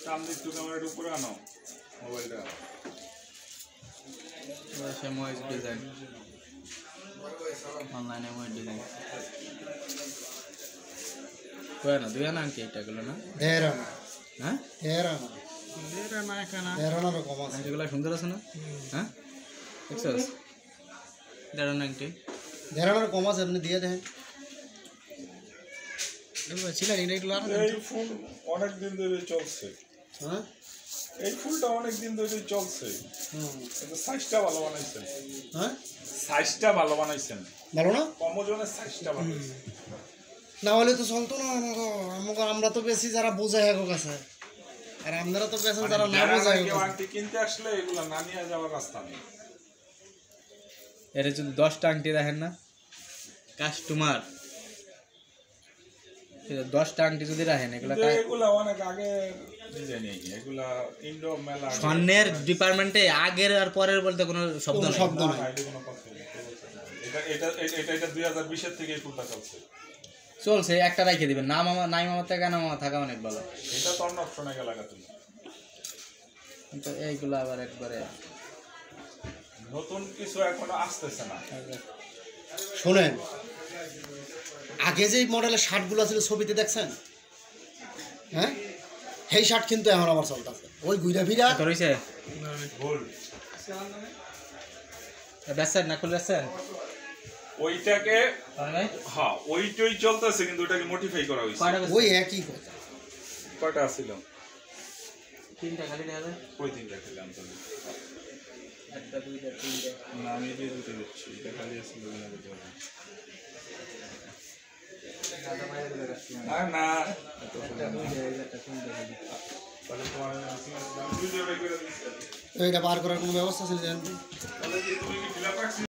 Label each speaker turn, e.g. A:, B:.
A: সামনে একটু ক্যামেরাটা উপরে আনো মোবাইলটা
B: সে ময়েস ডিজাইন অনলাইনে ময়েস ডিজাইন কয় না দুই আনা কি এটাগুলো না
C: দেড় আনা
B: হ্যাঁ
C: দেড় আনা দেড় আনার কম আছে
B: এগুলো সুন্দর আছে না হ্যাঁ দেখছস দেড় আনা কি
C: দেড় আনার কম আছে আপনি দিয়ে দেন ছিলেন এগুলো
A: এই ফুল অনেক দিন ধরে চলছে
C: হ্যাঁ
A: এই ফুলটা অনেক দিন ধরে চলছে কিন্তু সাইজটা ভালো বানাইছেন
C: হ্যাঁ
A: সাইজটা ভালো বানাইছেন
C: ভালো না
A: কম ওজনের সাইজটা ভালো
C: না হলে তো চলতো না আমরা তো বেশি যারা বোঝে হ্যাঁ কাছে আর আপনারা তো বেশি যারা না বোঝে
A: কেউ আংটি কিনতে আসলে এগুলো না নিয়ে যাওয়ার রাস্তা নেই
B: এর যদি 10টা আংটি দেখেন না কাস্টমার 10টা আংটি যদি রাখেন
A: এগুলা অনেক আগে ডিজাইন এগুলা ইন্ডো মেলা
B: স্বর্ণের ডিপার্টমেন্টে আগের আর পরের বলতে কোনো শব্দ নাই
A: এটা 2020 এর থেকে এই ফুলটা চলছে
B: চলছে একটা রাখে দিবেন না মামা নাই মামা থেকে না মামা থাকা অনেক ভালো
A: এটা তো অন্য অপশনে গেল লাগাতে
B: কিন্তু এইগুলো আবার একবারে
A: নতুন কিছু এখনো আসতেছে না
C: শুনেন আগে যে মডেলের শার্টগুলো ছিল ছবিতে দেখছেন হ্যাঁ সেই শার্ট কিন্তু এখন আবার চলতেছে ওই ঘুরা ফিরা
B: রয়েছে
A: ভুল
B: বেসেন না খুলে বেসেন
A: ওইটাকে হ্যাঁ ওইটাই চলতেছে কিন্তু ওটাকে মডিফাই করা হয়েছে
C: ওই একই কথা
A: কয়টা ছিল
B: তিনটা খালি দেখা যায়
A: ওই তিনটা খালি আনতে হবে
B: একটা দুইটা তিনটা
A: না আমি এই দুটো দিচ্ছি এটা খালি আছে না দিতে হবে না না তাহলে তোমার ভিডিও বের করে দিচ্ছি
C: এইটা বার করার কোনো ব্যবস্থা ছিল জানেন
A: তাহলে তুমি কি ফিল আপ